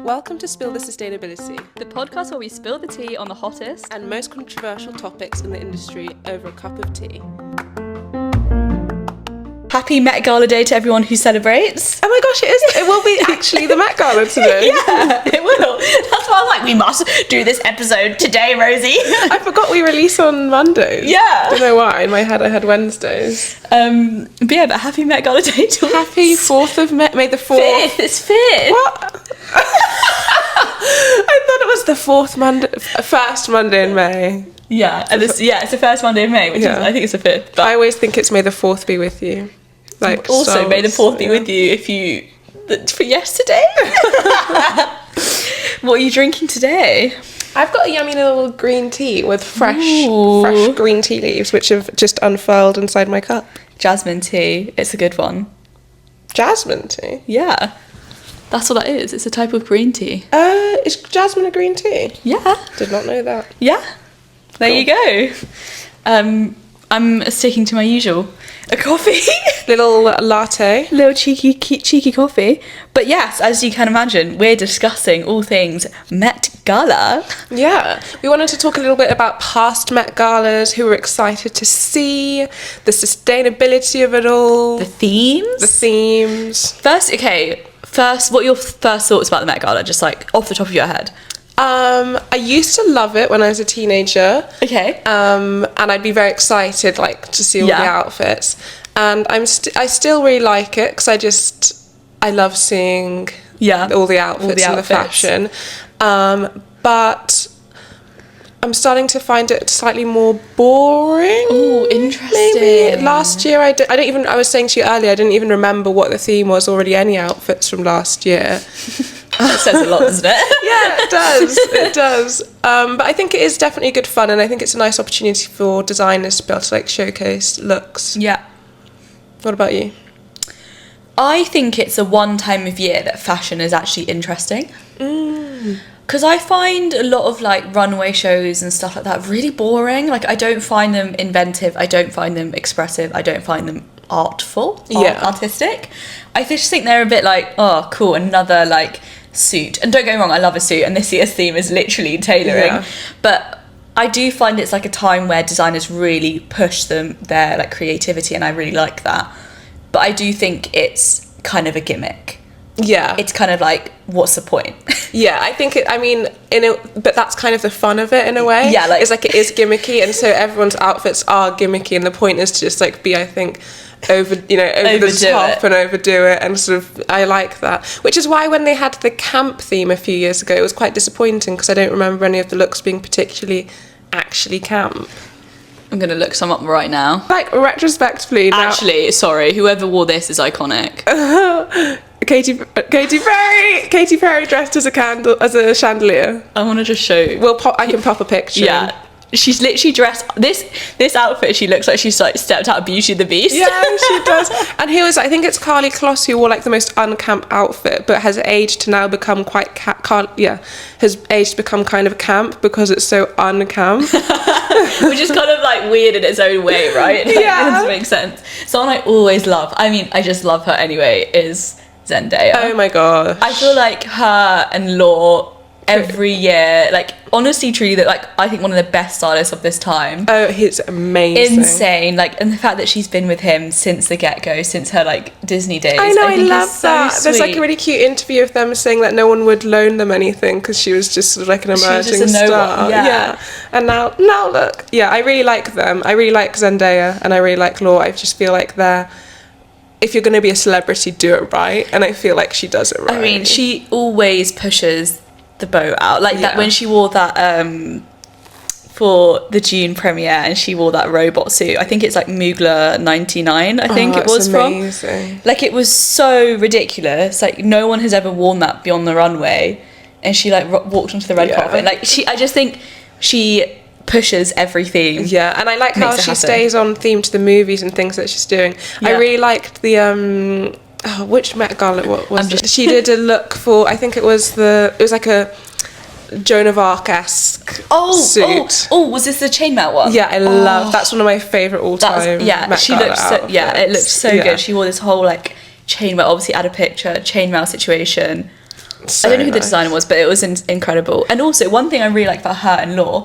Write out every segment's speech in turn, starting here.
Welcome to Spill the Sustainability, the podcast where we spill the tea on the hottest and most controversial topics in the industry over a cup of tea. Happy Met Gala Day to everyone who celebrates. Oh my gosh, it will be actually the Met Gala today. Yeah, it will. That's why I was like, we must do this episode today, Rosie. I forgot we release on Mondays. Yeah. Don't know why, in my head I had Wednesdays. But happy Met Gala Day to us. Happy 4th of May the 4th. 5th, it's 5th. What? I thought it was the first Monday in May. Yeah, and it's the first Monday of May, which is, I think it's the 5th. But I always think it's May the 4th be with you. Like also, May the 4th be with you for yesterday. What are you drinking today? I've got a yummy little green tea with fresh green tea leaves, which have just unfurled inside my cup. Jasmine tea. It's a good one. Jasmine tea? Yeah. That's what that is. It's a type of green tea. Is jasmine a green tea? Yeah. Did not know that. Yeah. There you go. I'm sticking to my usual. A coffee. Little latte. Little cheeky coffee. But yes, as you can imagine, we're discussing all things Met Gala. Yeah. We wanted to talk a little bit about past Met Galas, who we're excited to see, the sustainability of it all. The themes. First, what are your first thoughts about the Met Gala, just like off the top of your head? I used to love it when I was a teenager. Okay. And I'd be very excited, like, to see all the outfits. And I still really like it because I love seeing all the outfits and the fashion. But I'm starting to find it slightly more boring. Oh, interesting. Maybe last year I was saying to you earlier, I didn't even remember what the theme was, already any outfits from last year. It says a lot, doesn't it? Yeah, it does. But I think it is definitely good fun, and I think it's a nice opportunity for designers to be able to like showcase looks. Yeah. What about you? I think it's a one time of year that fashion is actually interesting. Because I find a lot of like runway shows and stuff like that really boring. Like, I don't find them inventive. I don't find them expressive. I don't find them artistic. I just think they're a bit like, oh, cool, another like suit. And don't get me wrong, I love a suit, and this year's theme is literally tailoring. But I do find it's like a time where designers really push their like creativity, and I really like that. But I do think it's kind of a gimmick. Yeah. It's kind of like, what's the point? Yeah, I think but that's kind of the fun of it in a way. Yeah, like it's like it is gimmicky, and so everyone's outfits are gimmicky, and the point is to just like be, I think, over the top and overdo it, and sort of, I like that. Which is why when they had the camp theme a few years ago, it was quite disappointing because I don't remember any of the looks being particularly actually camp. I'm going to look some up right now. Like, retrospectively now. Actually, sorry, whoever wore this is iconic. Katy Perry dressed as a chandelier. I want to just show you. I can pop a picture. Yeah. She's literally dressed this outfit. She looks like she's like stepped out of Beauty and the Beast. Yeah, she does. And I think it's Carly Kloss who wore like the most uncamp outfit, but has aged to now become quite has aged to become kind of camp because it's so uncamp. Which is kind of like weird in its own way, right? Like, yeah, it doesn't make sense. Someone I always love, I just love her anyway, is Zendaya. Oh my god. I feel like her and Law every year, like, honestly, truly, that like I think one of the best stylists of this time. Oh, he's amazing. Insane. Like, and the fact that she's been with him since the get-go, since her like Disney days. I know, I love that. So there's like a really cute interview of them saying that no one would loan them anything because she was just sort of like an emerging star. Yeah. And now look. Yeah, I really like them. I really like Zendaya and I really like Law. I just feel like if you're going to be a celebrity, do it right. And I feel like she does it right. I mean, she always pushes the boat out, like that when she wore that for the June premiere, and she wore that robot suit. I think it's like Mugler 99. I think it was amazing. Like, it was so ridiculous. Like, no one has ever worn that beyond the runway, and she like walked onto the red carpet. Like, I just think she pushes every theme. Yeah, and I like how she stays on theme to the movies and things that she's doing. I really liked the which Met Gala was it? She did a look for, I think it was like a Joan of Arc-esque suit. Oh, was this the chainmail one? Yeah, I love that's one of my favourite all-time Met she Gala looked so outfits. Yeah, it looked so good. She wore this whole like chainmail, obviously add a picture, chainmail situation. So I don't know who the nice. designer was, but it was incredible. And also, one thing I really like about her and Law,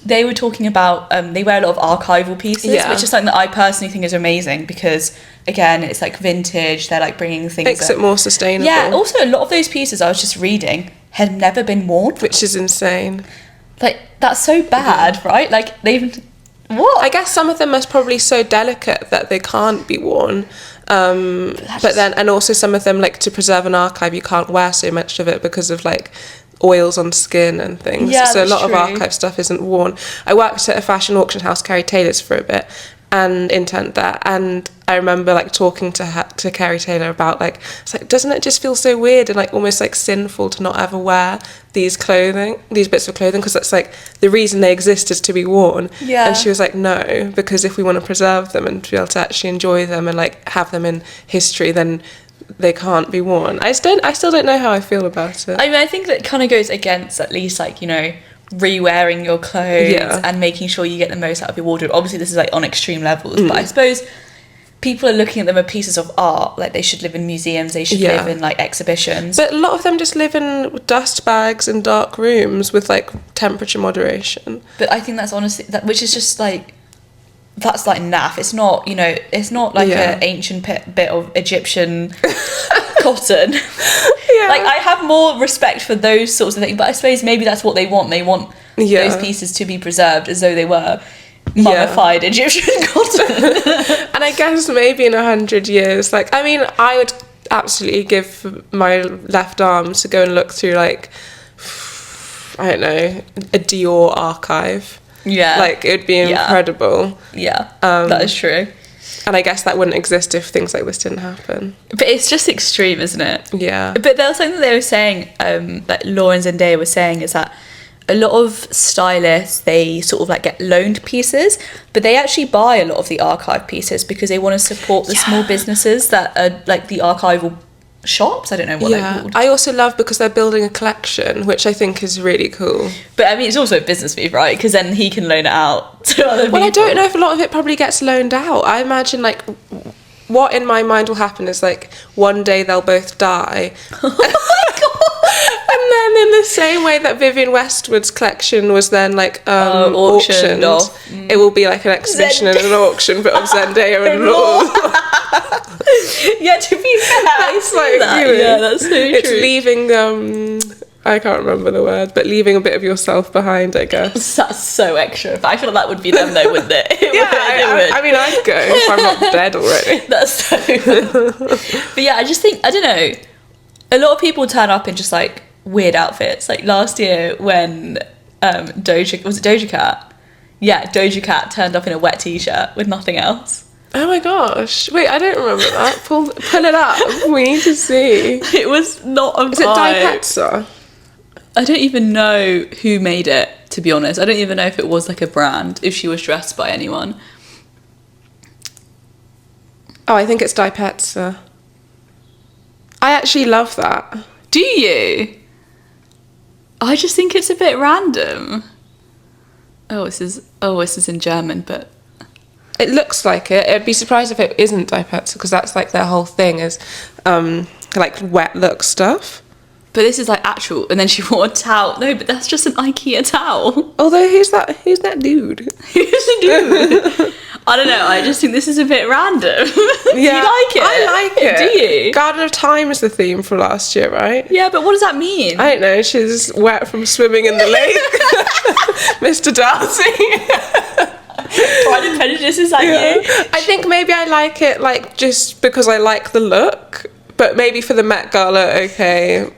they were talking about, they wear a lot of archival pieces, which is something that I personally think is amazing because, again, it's like vintage, they're like bringing things... Makes it more sustainable. Yeah, also a lot of those pieces I was just reading had never been worn. Which is insane. Like, that's so bad, right? Like, they've... What? I guess some of them are probably so delicate that they can't be worn. But then, and also some of them, like, to preserve an archive, you can't wear so much of it because of, like, oils on skin and things. Yeah, so a lot true. of archive stuff isn't worn. I worked at a fashion auction house, Carrie Taylor's, for a bit, and interned there, and I remember like talking to Carrie Taylor about like, it's like, doesn't it just feel so weird and like almost like sinful to not ever wear these bits of clothing, because that's like the reason they exist is to be worn. Yeah. And she was like, no, because if we want to preserve them and to be able to actually enjoy them and like have them in history, then they can't be worn. I still don't know how I feel about it. I mean, I think that kind of goes against at least like, you know, re-wearing your clothes and making sure you get the most out of your wardrobe. Obviously this is like on extreme levels, but I suppose people are looking at them as pieces of art, like they should live in museums, they should live in like exhibitions. But a lot of them just live in dust bags in dark rooms with like temperature moderation. But I think that's honestly which is just like, that's like naff. It's not, you know, it's not like an ancient bit of Egyptian cotton. Like, I have more respect for those sorts of things, but I suppose maybe that's what they want. They want those pieces to be preserved as though they were mummified Egyptian cotton. And I guess maybe in 100 years, like, I mean, I would absolutely give my left arm to go and look through, like, I don't know, a Dior archive. Yeah. Like, it would be incredible. Yeah, that is true. And I guess that wouldn't exist if things like this didn't happen. But it's just extreme, isn't it? Yeah. But there was something that they were saying, that Laura and Zendaya were saying, is that a lot of stylists, they sort of like get loaned pieces, but they actually buy a lot of the archive pieces because they want to support the small businesses that are like the archival shops. I don't know what they're called. I also love because they're building a collection, which I think is really cool. But I mean, it's also a business move, right? Because then he can loan it out to other people. Well, I don't know if a lot of it probably gets loaned out. I imagine like what in my mind will happen is like one day they'll both die. Oh my god. And then in the same way that Vivienne Westwood's collection was then like auctioned, it will be like an exhibition and an auction, but of Zendaya and Law. Yeah, to be fair, that's like that. You know, yeah, that's so it's true. Leaving I can't remember the word, but leaving a bit of yourself behind, I guess. That's so extra. But I feel like that would be them though, wouldn't it? I mean, I'd go if I'm not dead already. That's so But yeah, I just think, I don't know, a lot of people turn up in just like weird outfits. Like last year when Doja Cat? Yeah, Doja Cat turned up in a wet t-shirt with nothing else. Oh my gosh. Wait, I don't remember that. Pull it up. We need to see. It was not a vibe. Is it Dipetza? I don't even know who made it, to be honest. I don't even know if it was like a brand, if she was dressed by anyone. Oh, I think it's Dipetza. I actually love that. Do you? I just think it's a bit random. This is in German, but it looks like it. I'd be surprised if it isn't Dipetza, because that's like their whole thing is like wet look stuff. But this is like actual, and then she wore a towel. No, but that's just an IKEA towel. Although who's that dude? Who's the dude? I don't know, I just think this is a bit random. Yeah, do you like it? I like it. Do you? Garden of Time is the theme for last year, right? Yeah, but what does that mean? I don't know, she's wet from swimming in the lake. Mr. Darcy. Pride and Prejudice, is that you? I think maybe I like it like just because I like the look. But maybe for the Met Gala, okay,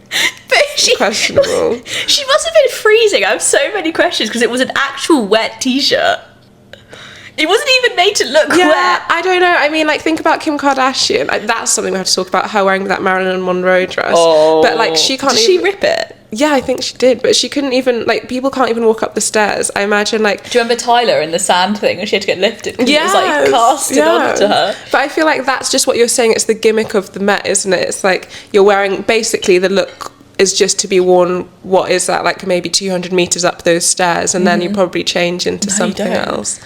but questionable. She must have been freezing. I have so many questions because it was an actual wet t-shirt. It wasn't even made to look wet. I don't know. I mean, like, think about Kim Kardashian. That's something we have to talk about, her wearing that Marilyn Monroe dress. Oh. But, like, she can't Did she rip it? Yeah, I think she did. But she couldn't even, like, people can't even walk up the stairs. I imagine, like... Do you remember Tyler in the sand thing when she had to get lifted? Because it was, like, casted onto her. But I feel like that's just what you're saying. It's the gimmick of the Met, isn't it? It's like you're wearing... Basically, the look is just to be worn, what is that, like, maybe 200 metres up those stairs. And then you probably change into something else.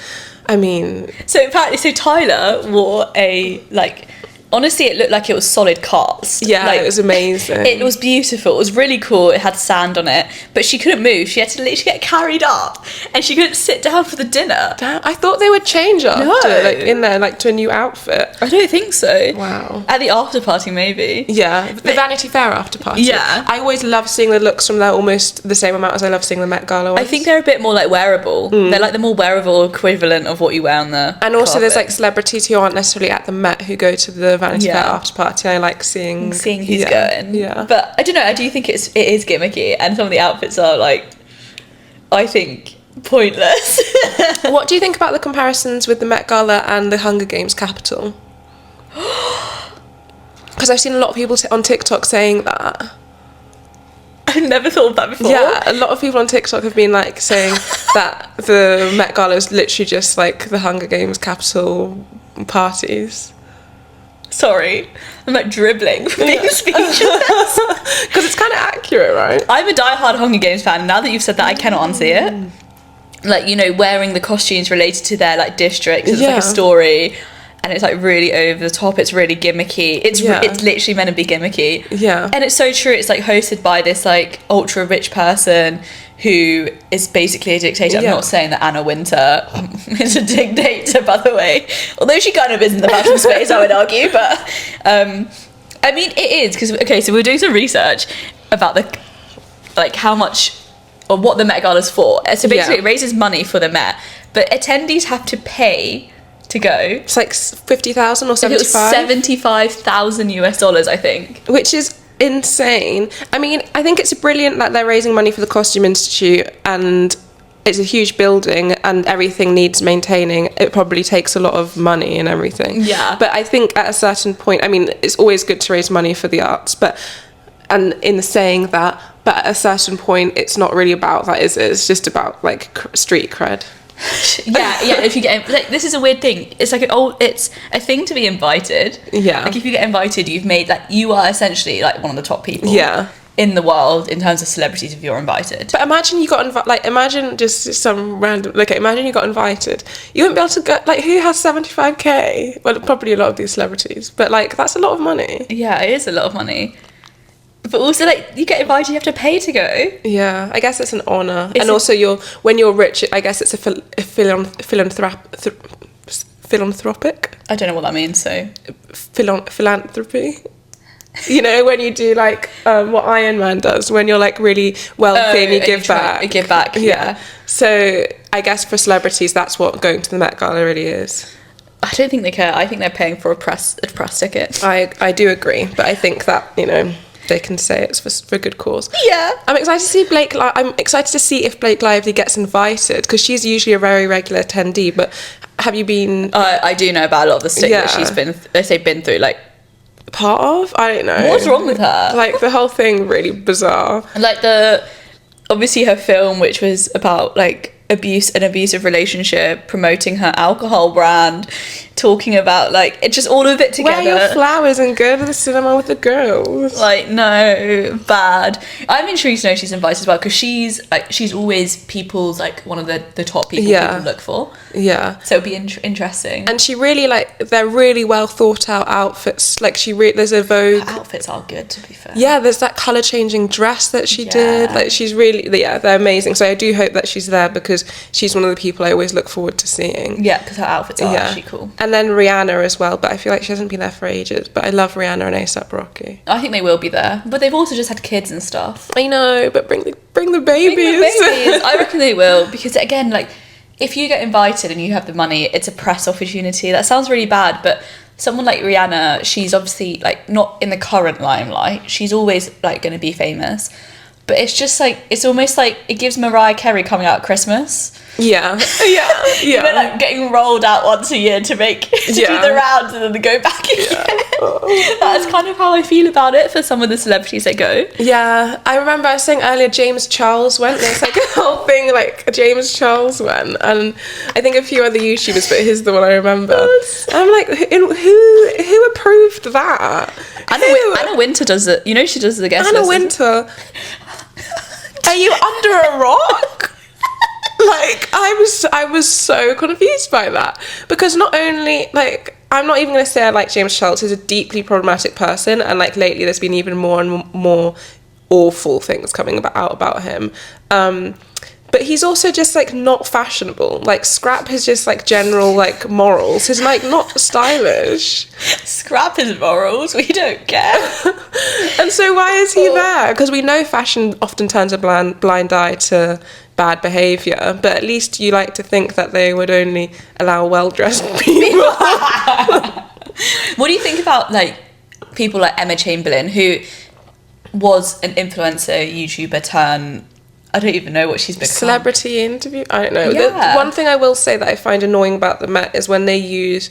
I mean... So apparently, Tyler wore a, like, honestly, it looked like it was solid cast. Yeah, like, it was amazing. It was beautiful. It was really cool. It had sand on it, but she couldn't move. She had to literally get carried up, and she couldn't sit down for the dinner. Damn, I thought they would change after, like in there, like to a new outfit. I don't think so. Wow. At the after party, maybe. Yeah, the Vanity Fair after party. Yeah. I always love seeing the looks from there almost the same amount as I love seeing the Met Gala ones. I think they're a bit more like wearable. They're like the more wearable equivalent of what you wear on the And also carpet. there's like celebrities who aren't necessarily at the Met who go to the Vanity Fair after party. I like seeing who's going. Yeah. But I don't know, I do think it is gimmicky, and some of the outfits are like, I think, pointless. What do you think about the comparisons with the Met Gala and the Hunger Games capital? Because I've seen a lot of people on TikTok saying that. I've never thought of that before. Yeah, a lot of people on TikTok have been like saying that the Met Gala is literally just like the Hunger Games capital parties. Sorry, I'm like dribbling from being speechless. Because it's kind of accurate, right? I'm a diehard Hunger Games fan. Now that you've said that, I cannot unsee it. Like, you know, wearing the costumes related to their like district. It's like a story, and it's like really over the top. It's really gimmicky. It's literally meant to be gimmicky. Yeah. And it's so true. It's like hosted by this like ultra rich person who is basically a dictator. I'm not saying that Anna Wintour is a dictator, by the way. Although she kind of is in the fashion space, I would argue. But I mean, it is because so we're doing some research about the like how much or what the Met Gala's for. So basically, it raises money for the Met, but attendees have to pay to go. It's like 50,000 or 75. It was $75,000 US, I think, which is insane. I mean, I think it's brilliant that they're raising money for the Costume Institute, and it's a huge building and everything needs maintaining. It probably takes a lot of money and everything. Yeah. But I think at a certain point, I mean, it's always good to raise money for the arts, but in the saying that, but at a certain point, it's not really about that, is it? It's just about like street cred. yeah. If you get like, this is a weird thing. It's like it's a thing to be invited. Yeah. Like if you get invited, you've made like you are essentially like one of the top people. Yeah. In the world in terms of celebrities, if you're invited. But imagine you got imagine just some random. Like imagine you got invited. You wouldn't be able to go. Like who has 75k? Well, probably a lot of these celebrities. But like that's a lot of money. Yeah, it is a lot of money. But also, like, you get invited, you have to pay to go. Yeah, I guess it's an honour. And also, when you're rich, I guess it's a philanthropic. I don't know what that means, so... Philanthropy. You know, when you do, like, what Iron Man does, when you're, like, really wealthy and you give back. You give back, yeah. So, I guess for celebrities, that's what going to the Met Gala really is. I don't think they care. I think they're paying for a press ticket. I do agree, but I think that, you know... they can say it's for a good cause. Yeah. I'm excited to see I'm excited to see if Blake Lively gets invited, because she's usually a very regular attendee, but have you been... I do know about a lot of the stick that she's been through, like... part of? I don't know. What's wrong with her? Like, the whole thing really bizarre. And, like, obviously her film, which was about, like, an abusive relationship, promoting her alcohol brand, talking about like it, just all of it together. Wear your flowers and go to the cinema with the girls. Like, no, bad. I'm intrigued to know she's invited as well, because she's always people's like one of the top people people look for. Yeah. So it'd be interesting. And she really they're really well thought out outfits. Like there's a Vogue. Her outfits are good, to be fair. Yeah, there's that colour changing dress that she did. Like she's really they're amazing. So I do hope that she's there, because she's one of the people I always look forward to seeing. Yeah, because her outfits are actually cool. And then Rihanna as well, but I feel like she hasn't been there for ages. But I love Rihanna and A$AP Rocky. I think they will be there, but they've also just had kids and stuff. I know, but bring the babies. Bring the babies. I reckon they will, because again, like, if you get invited and you have the money, it's a press opportunity. That sounds really bad, but someone like Rihanna, she's obviously like not in the current limelight. She's always like going to be famous. But it's just like, it's almost like it gives Mariah Carey coming out at Christmas. Yeah. You know, like getting rolled out once a year to do the rounds and then they go back again. That's kind of how I feel about it for some of the celebrities that go. Yeah, I remember I was saying earlier, James Charles went. There's like a whole thing like James Charles went, and I think a few other YouTubers, but he's the one I remember. And I'm like, who approved that? Anna Wintour does it. You know, she does the guest list. Anna Wintour. Are you under a rock? Like, I was so confused by that, because not only like I'm not even going to say I like James Charles. He's a deeply problematic person, and like lately there's been even more and more awful things coming out about him. But he's also just like not fashionable. Like scrap his just like general like morals. He's like not stylish. Scrap his morals. We don't care. And so why is he there? Because we know fashion often turns a blind eye to bad behaviour, but at least you like to think that they would only allow well-dressed people. What do you think about like people like Emma Chamberlain, who was an influencer, YouTuber turn, I don't even know what she's become. Celebrity interview? I don't know. Yeah. The one thing I will say that I find annoying about the Met is when they use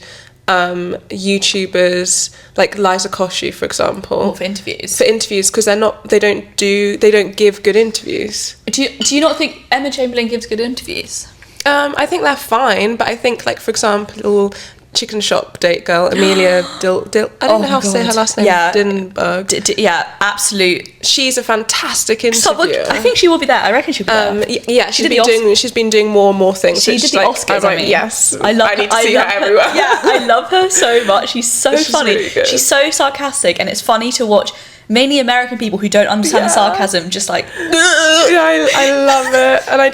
YouTubers like Liza Koshy, for example, for interviews, because they don't give good interviews. Do you not think Emma Chamberlain gives good interviews? I think they're fine, but I think like for example, Chicken Shop date girl Amelia I don't know how to say her last name. Yeah, Dinberg. Yeah, absolute. She's a fantastic interviewer. I think she will be there. I reckon she'll be there. Yeah, she's been doing more and more things. She did the Oscars. I mean, yes, I need to see her everywhere. Yeah, I love her so much. She's so funny. Really, she's so sarcastic, and it's funny to watch. Mainly American people who don't understand the sarcasm, just like. Yeah, I love it, and I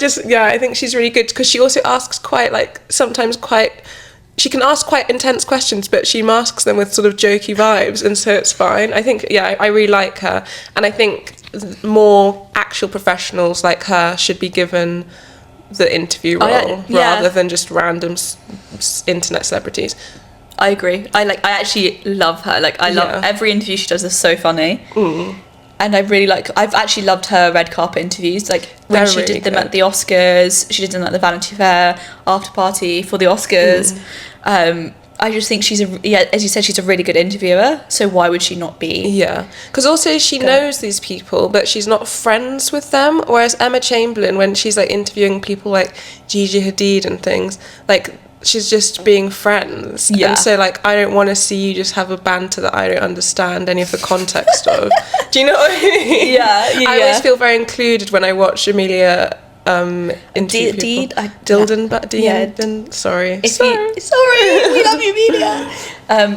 think she's really good because she also asks she can ask quite intense questions, but she masks them with sort of jokey vibes, and so it's fine. I think, I really like her, and I think more actual professionals like her should be given the interview role rather than just random internet celebrities. I agree. I actually love her. Like, I love every interview she does is so funny. And I really I've actually loved her red carpet interviews. Like when she did them at the Oscars, she did them at the Vanity Fair after party for the Oscars. I just think as you said, she's a really good interviewer. So why would she not be? Yeah, because also she knows these people, but she's not friends with them. Whereas Emma Chamberlain, when she's like interviewing people like Gigi Hadid and things, like she's just being friends. And so like I don't want to see you just have a banter that I don't understand any of the context of. Do you know what I mean? I always feel very included when I watch Amelia interview people. Sorry, we love you, Amelia.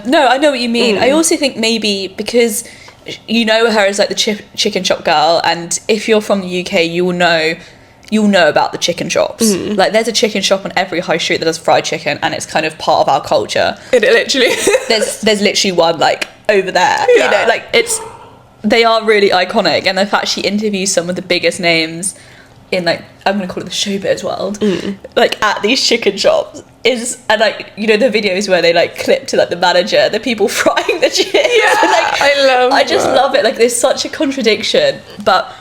No, I know what you mean. I also think maybe because you know her as like the chicken shop girl, and if you're from the UK, you'll know about the chicken shops. Like there's a chicken shop on every high street that does fried chicken, and it's kind of part of our culture. It literally there's literally one like over there. You know, like they are really iconic, and the fact she interviews some of the biggest names in like, I'm gonna call it the showbiz world, like at these chicken shops and like, you know, the videos where they like clip to like the manager, the people frying the chicken. I just love it. Like there's such a contradiction, but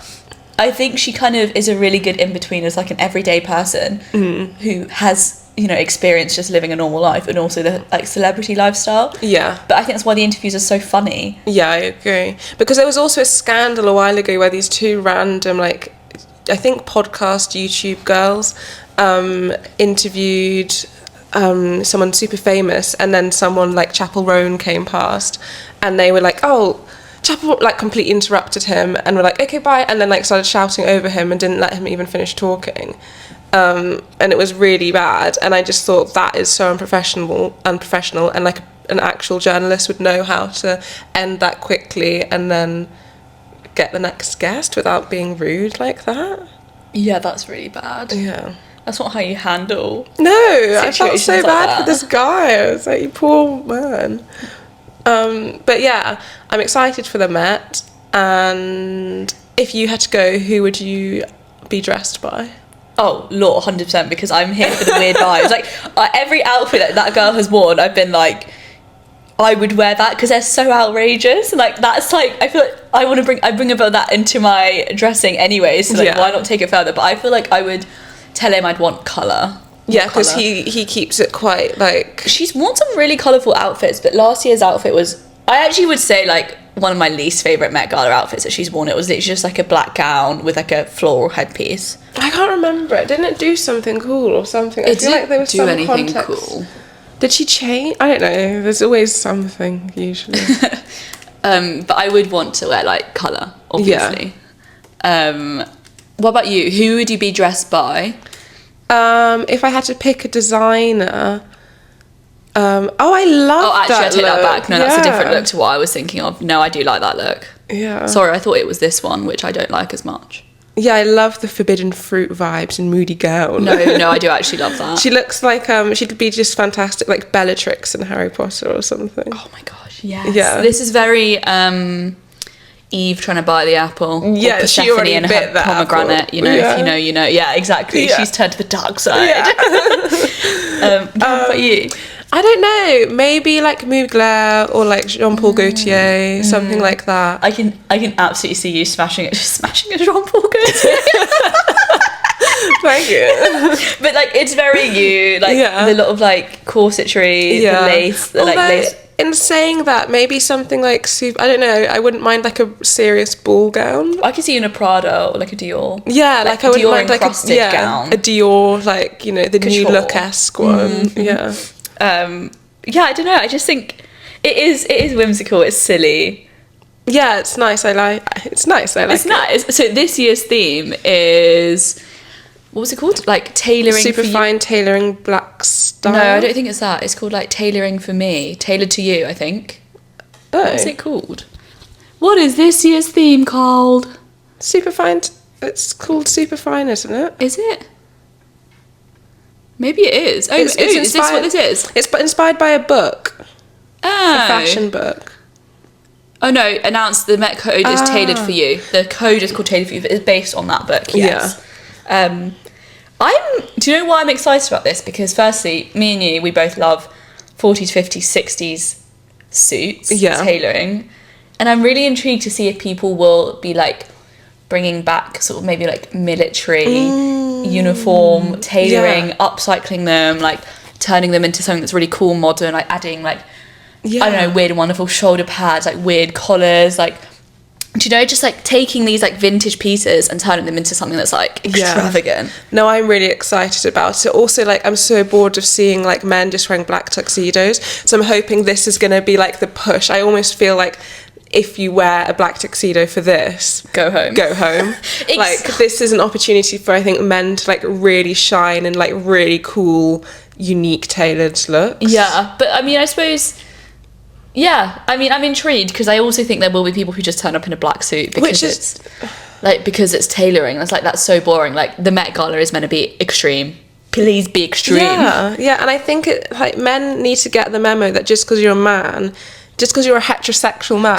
I think she kind of is a really good in-between as like an everyday person who has, you know, experience just living a normal life and also the like celebrity lifestyle. But I think that's why the interviews are so funny. I agree, because there was also a scandal a while ago where these two random like, I think podcast YouTube girls interviewed someone super famous, and then someone like Chapel Roan came past and they were like, oh, Chapel like completely interrupted him and were like, okay, bye, and then like started shouting over him and didn't let him even finish talking, and it was really bad. And I just thought that is so unprofessional, and like an actual journalist would know how to end that quickly and then get the next guest without being rude like that. That's really bad. That's not how you handle I felt so like bad for this guy. I was like, you poor man. But I'm excited for the Met, and if you had to go, who would you be dressed by? Oh, Lord, 100%, because I'm here for the weird vibes. Like every outfit that girl has worn, I've been like, I would wear that because they're so outrageous. Like that's like, I feel like I bring about that into my dressing anyway, so like why not take it further? But I feel like I would tell him I'd want colour. Because he keeps it quite like... She's worn some really colourful outfits, but last year's outfit was, I actually would say like one of my least favourite Met Gala outfits that she's worn. It was literally just like a black gown with like a floral headpiece. I can't remember it. Didn't it do something cool or something? I feel like there was some context. Cool. Did she change? I don't know. There's always something, usually. But I would want to wear, like, colour, obviously. What about you? Who would you be dressed by? If I had to pick a designer, I love actually, I take that back. No, that's a different Yeah. look to what I was thinking of. No, I do like that look. Yeah. Sorry, I thought it was this one, which I don't like as much. Yeah, I love the forbidden fruit vibes and moody gown. No, I do actually love that. She looks like she'd be just fantastic, like Bellatrix in Harry Potter or something. Oh my gosh, yes. Yeah. This is very Eve trying to buy the apple. Yeah, or she already and bit her that pomegranate. apple. You know, Yeah. if you know, you know. Yeah, exactly. Yeah. She's turned to the dark side. Yeah. What about you? I don't know. Maybe like Mugler or like Jean-Paul Gaultier, something like that. I can absolutely see you smashing a Jean-Paul Gaultier. Thank you. But like it's very you, like the lot of like corsetry, the lace, the like lace. In saying that, maybe something like I don't know. I wouldn't mind like a serious ball gown. I could see you in a Prada or like a Dior. Yeah, like I wouldn't Dior mind like encrusted gown. a Dior, like, you know, the New Look-esque one. Yeah. Yeah, I don't know. I just think it is whimsical. It's silly. Yeah, it's nice. It's nice. It's nice. So this year's theme is, what was it called? Like tailoring. Super fine tailoring black style. No, I don't think it's that. It's called like tailoring for me, tailored to you. I think. Oh. What's it called? What is this year's theme called? Super fine. It's called super fine, isn't it? Is it? Maybe it is. Oh, is this what this is? It's inspired by a book. Oh. A fashion book. Oh no, announced the Met Code is tailored for you. The code is called Tailored for You. It's based on that book, yes. Yeah. Do you know why I'm excited about this? Because firstly, me and you, we both love 40s, 50s, 60s suits, tailoring. And I'm really intrigued to see if people will be like bringing back sort of maybe like military uniform tailoring, upcycling them, like turning them into something that's really cool, modern, like adding like I don't know, weird and wonderful shoulder pads, like weird collars, like, do you know, just like taking these like vintage pieces and turning them into something that's like extravagant. No, I'm really excited about it. Also, like, I'm so bored of seeing like men just wearing black tuxedos, so I'm hoping this is going to be like the push. I almost feel like if you wear a black tuxedo for this, go home. Like, this is an opportunity for, I think, men to like really shine in like really cool, unique tailored looks. Yeah, but I mean, I suppose. Yeah, I mean, I'm intrigued because I also think there will be people who just turn up in a black suit because because it's tailoring. It's like, that's so boring. Like, the Met Gala is meant to be extreme. Please be extreme. Yeah, and I think like men need to get the memo that just because you're a man, just because you're a heterosexual man,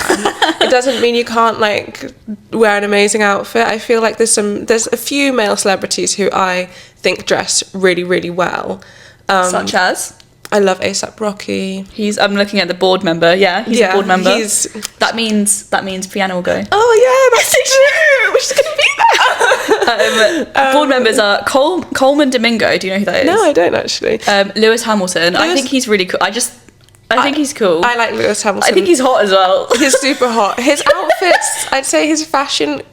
it doesn't mean you can't like wear an amazing outfit. I feel like there's a few male celebrities who I think dress really, really well. Such as? I love A$AP Rocky. I'm looking at the board member. Yeah, he's a board member. That means Rihanna will go. Oh yeah, that's true. She's gonna be there. Board members are Coleman Domingo. Do you know who that is? No, I don't actually. Lewis Hamilton. I think he's really cool. I think he's cool. I like Lewis Hamilton. I think he's hot as well. He's super hot. His outfits, I'd say his fashion.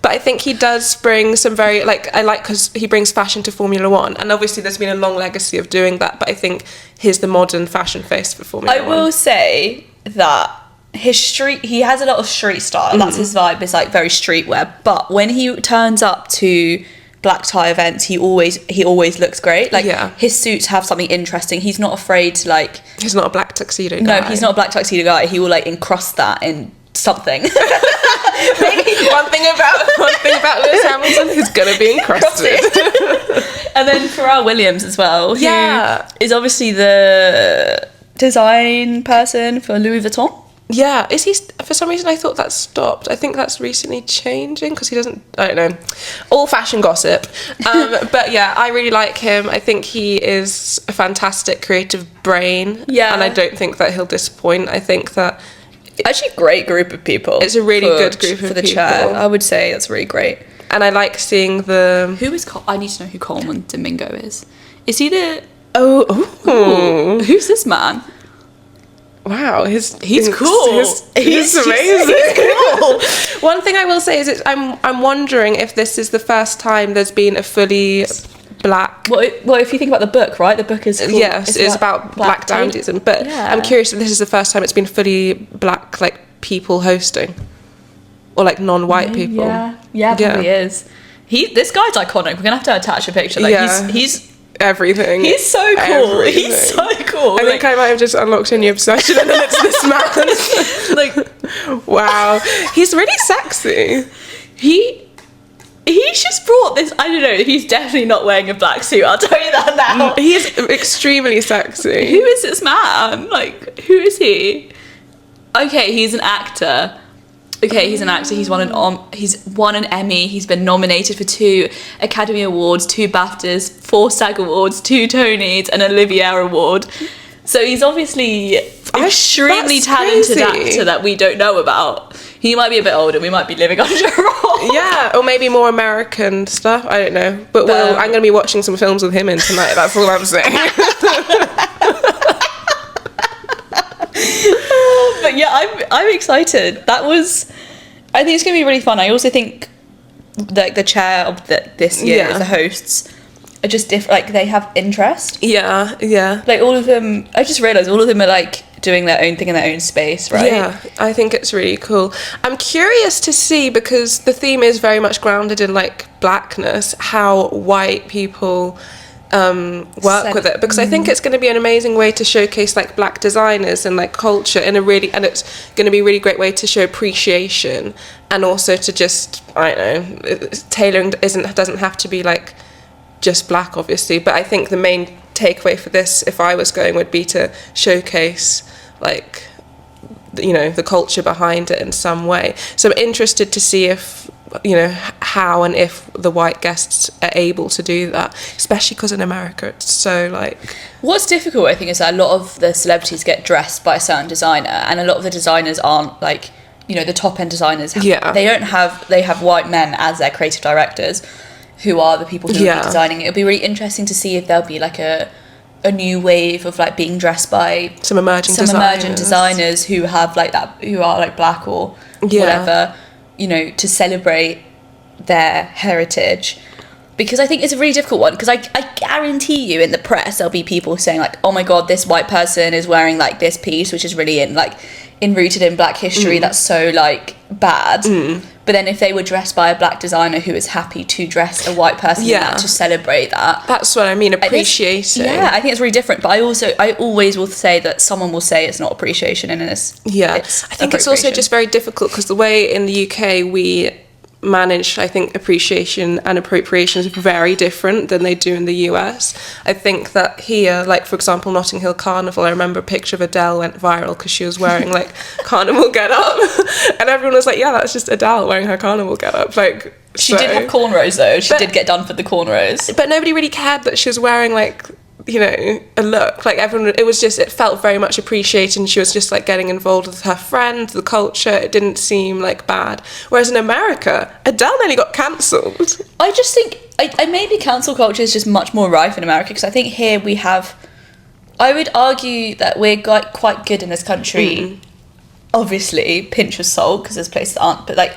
But I think he does bring some very, like, I like because he brings fashion to Formula One, and obviously there's been a long legacy of doing that, but I think he's the modern fashion face for Formula One. I will say that he has a lot of street style. That's his vibe, is like very streetwear, but when he turns up to black tie events, he always looks great. Like, his suits have something interesting. He's not afraid to like... He's not a black tuxedo guy. No, he's not a black tuxedo guy. He will like encrust that in something. Maybe one thing about Lewis Hamilton, he's gonna be encrusted. And then Pharrell Williams as well, who is obviously the design person for Louis Vuitton. Yeah, is he? For some reason, I thought that stopped. I think that's recently changing because he doesn't. I don't know. All fashion gossip. But yeah, I really like him. I think he is a fantastic creative brain. Yeah, and I don't think that he'll disappoint. I think that. Actually, a great group of people. It's a really good group of people. For the chair, I would say that's really great. And I like seeing the... Who is... I need to know who Coleman Domingo is. Is he the... Oh. Who's this man? Wow, he's cool. He's amazing. He's cool. One thing I will say is I'm wondering if this is the first time there's been a fully... black. Well, if you think about the book, right? The book is called, it's about black dandyism. But I'm curious if this is the first time it's been fully black, like, people hosting, or like non-white people. Yeah, probably is. This guy's iconic. We're gonna have to attach a picture. Like, he's everything. He's so cool. Everything. He's so cool. I think I might have just unlocked a new obsession, and then it's this man. Like, wow, he's really sexy. He's just brought this, I don't know, he's definitely not wearing a black suit, I'll tell you that now. He's extremely sexy. Who is this man? Like, who is he? Okay, he's an actor. He's won an Emmy, he's been nominated for 2 Academy Awards, 2 BAFTAs, 4 SAG Awards, 2 Tonys, and an Olivier Award. So he's obviously extremely talented actor that we don't know about. He might be a bit older, we might be living under a rock. Yeah, or maybe more American stuff, I don't know. But I'm going to be watching some films with him in tonight, that's all I'm saying. But yeah, I'm excited. I think it's going to be really fun. I also think the chair of this year, the hosts, are just different. Like, they have interest. Yeah. Like, all of them, I just realised all of them are like doing their own thing in their own space, right? Yeah, I think it's really cool. I'm curious to see, because the theme is very much grounded in like blackness, how white people work with it, because I think it's going to be an amazing way to showcase like black designers and like culture and it's going to be a really great way to show appreciation, and also to just, I don't know, tailoring doesn't have to be like just black, obviously, but I think the main takeaway for this, if I was going, would be to showcase like, you know, the culture behind it in some way. So I'm interested to see if, you know, how and if the white guests are able to do that, especially because in America it's so like... What's difficult, I think, is that a lot of the celebrities get dressed by a certain designer, and a lot of the designers aren't like, you know, the top end designers. They have white men as their creative directors, who are the people who will be designing it. It'll be really interesting to see if there'll be like a new wave of like being dressed by some emerging designers who have like that, who are like black or whatever, you know, to celebrate their heritage. Because I think it's a really difficult one, because I guarantee you in the press there'll be people saying like, oh my god, this white person is wearing like this piece which is really rooted in black history, that's so like bad. But then if they were dressed by a black designer who is happy to dress a white person in that to celebrate that, that's what I mean, appreciating. I think it's really different. But I always will say that someone will say it's not appreciation, and it's I think it's also just very difficult, because the way in the UK we manage, I think, appreciation and appropriation is very different than they do in the US. I think that here, like for example, Notting Hill Carnival, I remember a picture of Adele went viral because she was wearing like carnival get-up, and everyone was like, yeah, that's just Adele wearing her carnival get-up. Like, she did have cornrows though. She did get done for the cornrows, but nobody really cared that she was wearing like, you know, a look. Like everyone, it felt very much appreciated, and she was just like getting involved with her friends, the culture. It didn't seem like bad. Whereas in America, Adele nearly got cancelled. I just think maybe cancel culture is just much more rife in America, because I think here we have, I would argue that we're quite good in this country. Obviously, pinch of salt, because there's places that aren't, but like,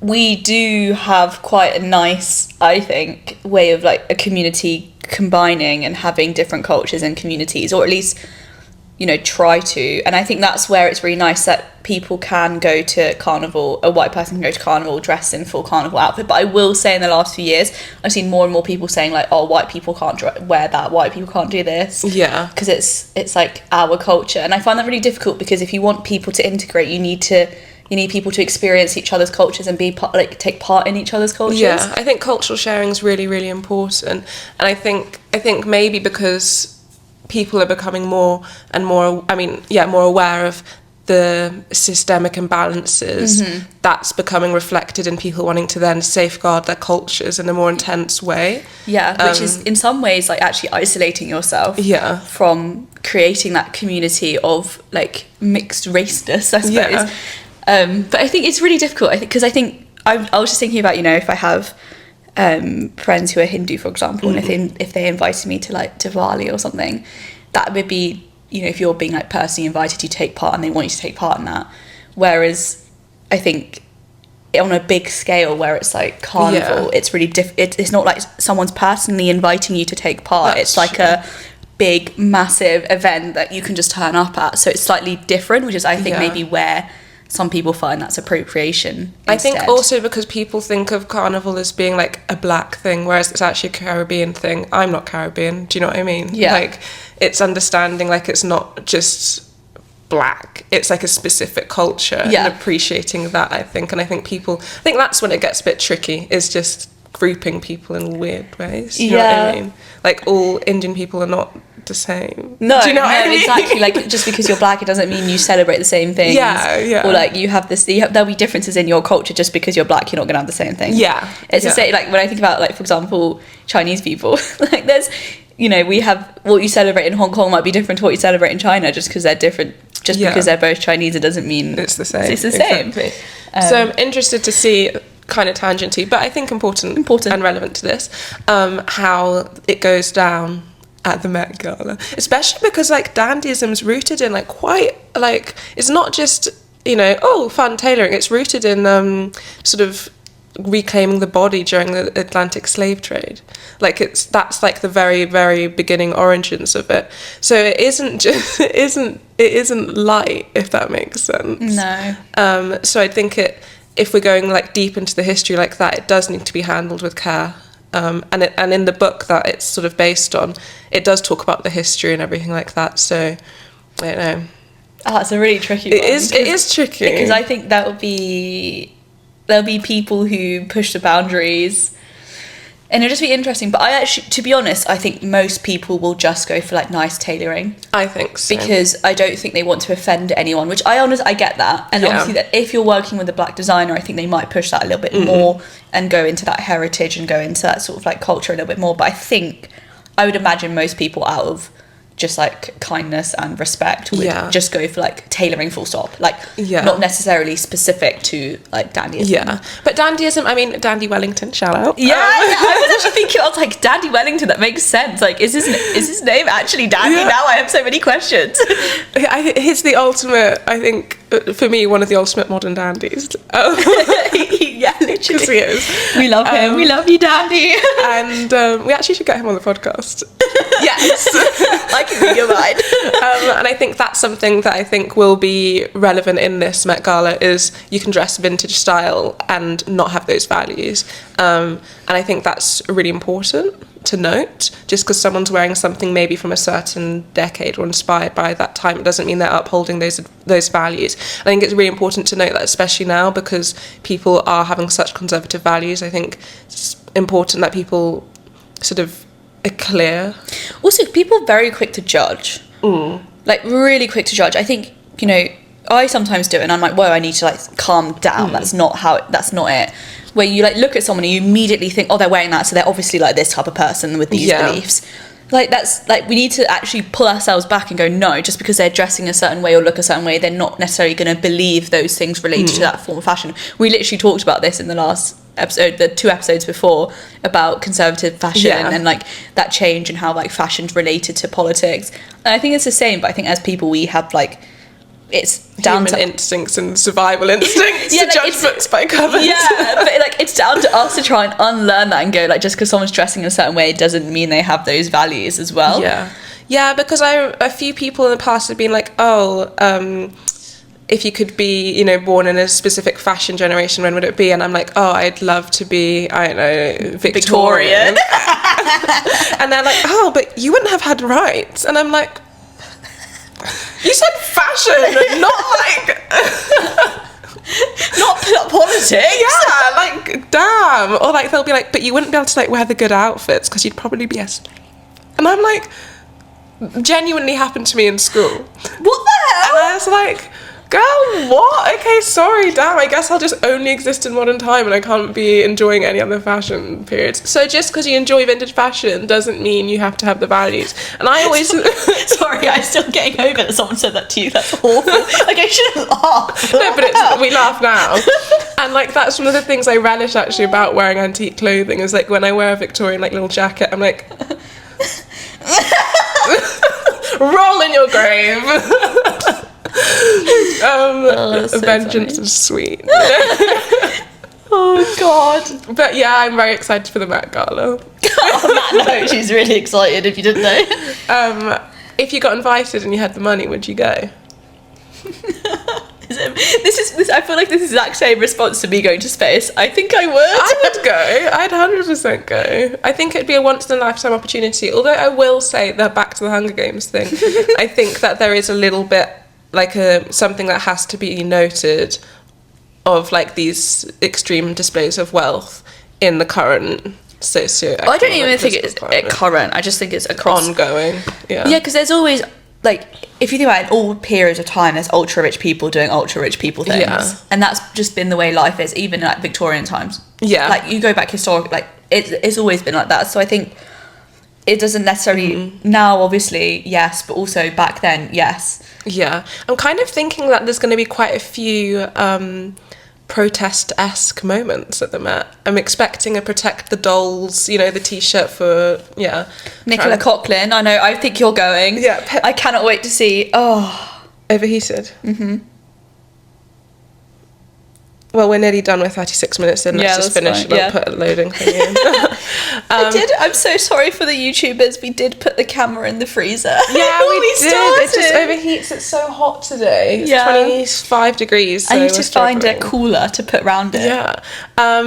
we do have quite a nice, I think, way of like a community combining and having different cultures and communities, or at least, you know, try to. And I think that's where it's really nice that people can go to carnival, a white person can go to carnival dressed in full carnival outfit. But I will say in the last few years I've seen more and more people saying like, oh, white people can't wear that, white people can't do this, because it's like our culture. And I find that really difficult, because if you want people to integrate, you need people to experience each other's cultures and take part in each other's cultures. Yeah, I think cultural sharing is really, really important. And I think maybe because people are becoming more and more, more aware of the systemic imbalances, that's becoming reflected in people wanting to then safeguard their cultures in a more intense way. Yeah, which is in some ways like actually isolating yourself from creating that community of like mixed raceness, I suppose. Yeah. But I think it's really difficult. I think I was just thinking about, you know, if I have friends who are Hindu, for example, and if they invited me to like Diwali or something, that would be, you know, if you're being like personally invited, you take part and they want you to take part in that. Whereas I think on a big scale where it's like carnival, it's really it's not like someone's personally inviting you to take part. It's like a big massive event that you can just turn up at, so it's slightly different, which is I think maybe where some people find that's appropriation instead. I think also because people think of carnival as being like a black thing, whereas it's actually a Caribbean thing. I'm not Caribbean, do you know what I mean? Yeah. Like, it's understanding, like, it's not just black, it's like a specific culture, and appreciating that, I think. And I think that's when it gets a bit tricky, is just grouping people in weird ways. You know what I mean? Like, all Indian people are not the same. No, do you know what I mean? Exactly. Like, just because you're black, it doesn't mean you celebrate the same things. Yeah. Or like you have this, there'll be differences in your culture. Just because you're black, you're not gonna have the same thing. Yeah, it's the same. Like when I think about, like, for example, Chinese people, like there's, you know, we have what you celebrate in Hong Kong might be different to what you celebrate in China, just because they're different. Just because they're both Chinese, it doesn't mean it's the same. It's the same. Exactly. So I'm interested to see, kind of tangenty, but I think important and relevant to this, how it goes down at the Met Gala, especially because, like, dandyism's rooted in, like, quite, like, it's not just, you know, fun tailoring, it's rooted in sort of reclaiming the body during the Atlantic slave trade. Like, that's like the very, very beginning origins of it. So it isn't just it isn't light, if that makes sense. No. So I think if we're going, like, deep into the history like that, it does need to be handled with care. And in the book that it's sort of based on, it does talk about the history and everything like that. So I don't know. Oh, it's a really tricky one. It is tricky, because I think there'll be people who push the boundaries, and it'll just be interesting. But I actually, to be honest, I think most people will just go for, like, nice tailoring. I think so, because I don't think they want to offend anyone, which I get that. And obviously that if you're working with a black designer, I think they might push that a little bit more and go into that heritage and go into that sort of, like, culture a little bit more. But I would imagine most people, out of just, like, kindness and respect, would just go for, like, tailoring full stop, like, not necessarily specific to, like, dandyism. But dandyism, I mean, Dandy Wellington, shout out. I was actually thinking, I was like, Dandy Wellington, that makes sense. Like, is his name actually Dandy? Now I have so many questions. He's the ultimate, I think, for me, one of the ultimate modern dandies. Yeah, literally. He is. We love him. We love you, Dandy. And we actually should get him on the podcast. Yes. I can read your mind. And I think that's something that I think will be relevant in this Met Gala, is you can dress vintage style and not have those values. And I think that's really important to note. Just because someone's wearing something maybe from a certain decade or inspired by that time, it doesn't mean they're upholding those values. I think it's really important to note that, especially now, because people are having such conservative values. I think it's important that people sort of are clear. Also, people are very quick to judge. Like, really quick to judge. I think, you know, I sometimes do it and I'm like, whoa, I need to, like, calm down. That's not it. Where you, like, look at someone and you immediately think, oh, they're wearing that, so they're obviously, like, this type of person with these beliefs. Like, that's, like, we need to actually pull ourselves back and go, no, just because they're dressing a certain way or look a certain way, they're not necessarily going to believe those things related to that form of fashion. We literally talked about this in the last episode, the 2 episodes before, about conservative fashion and, like, that change and how, like, fashion's related to politics. And I think it's the same, but I think as people we have, like, it's down human to instincts and survival instincts to like, judge books by covers. But, like, it's down to us to try and unlearn that and go, like, just because someone's dressing in a certain way doesn't mean they have those values as well. Because a few people in the past have been like, if you could be, you know, born in a specific fashion generation, when would it be? And I'm like, oh, I'd love to be, I don't know, Victorian. And they're like, oh, but you wouldn't have had rights. And I'm like, you said fashion, not like not politics. Yeah, like, damn. Or, like, they'll be like, but you wouldn't be able to, like, wear the good outfits because you'd probably be a slave. And I'm like, genuinely happened to me in school. What the hell? And I was like, girl, what? Okay, sorry, damn, I guess I'll just only exist in modern time and I can't be enjoying any other fashion periods. So just because you enjoy vintage fashion doesn't mean you have to have the values. And I always... Sorry, I'm still getting over that someone said that to you. That's awful. Like, I shouldn't laugh. No, but we laugh now. And, like, that's one of the things I relish, actually, about wearing antique clothing, is, like, when I wear a Victorian, like, little jacket, I'm like... roll in your grave. So vengeance funny. is sweet. Oh god. But yeah, I'm very excited for the Met Gala. On that note, she's really excited, if you didn't know. If you got invited and you had the money, would you go? Is it random. This. I feel like this is the exact same response to me going to space. I think I would. I would go. I'd 100% go. I think it'd be a once in a lifetime opportunity. Although I will say that back to the Hunger Games thing, I think that there is a little bit like something that has to be noted of like these extreme displays of wealth in the current socio-economic. I don't even think it's current. I just think it's across ongoing. Yeah. Yeah, because there's always like, if you think about it, in all periods of time, there's ultra rich people doing ultra rich people things, and that's just been the way life is, even in like Victorian times. Yeah, like you go back historically, like it's always been like that. So I think it doesn't necessarily now, obviously, yes, but also back then, yes. Yeah, I'm kind of thinking that there's going to be quite a few protest-esque moments at the Met. I'm expecting a Protect the Dolls, you know, the t-shirt for, Nicola Coughlan. I know, I think you're going. Yeah. I cannot wait to see. Overheated. Well, we're nearly done with 36 minutes in. Let's just finish and I'll put a loading thing in. I'm so sorry for the YouTubers. We did put the camera in the freezer. Yeah, we did. It just overheats. It's so hot today. It's 25 degrees. So I need to find a cooler to put round it. Yeah.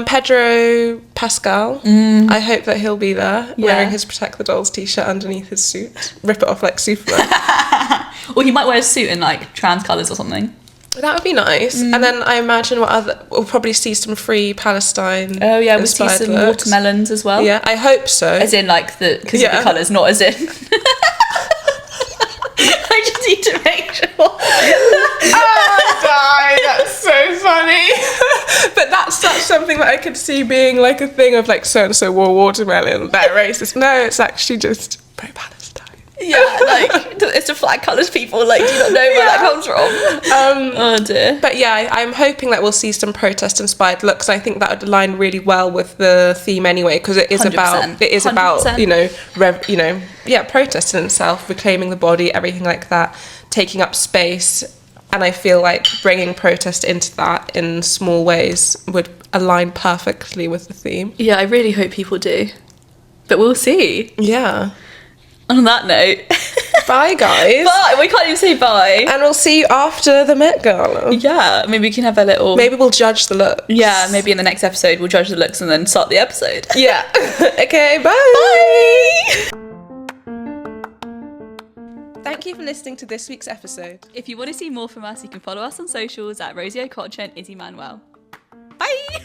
Pedro Pascal. I hope that he'll be there wearing his Protect the Dolls t-shirt underneath his suit. Rip it off like Superman. Or he might wear a suit in like trans colours or something. That would be nice. And then I imagine we'll probably see some free Palestine. Oh yeah, we'll see some watermelons as well. Yeah, I hope so. As in like because of the colours, not as in. I just need to make sure. I die. That's so funny. But that's something that I could see being like a thing of like so and so wore watermelon. They're racist. No, it's actually just pro-Palestine. Yeah, like it's the flag colours people. Like, do you not know where that comes from? Oh dear. But yeah, I'm hoping that we'll see some protest-inspired looks. I think that would align really well with the theme anyway, because it is 100%. about protest in itself, reclaiming the body, everything like that, taking up space. And I feel like bringing protest into that in small ways would align perfectly with the theme. Yeah, I really hope people do, but we'll see. Yeah. On that note, bye guys. Bye. We can't even say bye. And we'll see you after the Met Gala. Yeah, maybe we can have a little. Maybe we'll judge the looks. Yeah, maybe in the next episode we'll judge the looks and then start the episode. Yeah. Okay. Bye. Bye. Thank you for listening to this week's episode. If you want to see more from us, you can follow us on socials at Rosie and Izzy Manuel. Bye.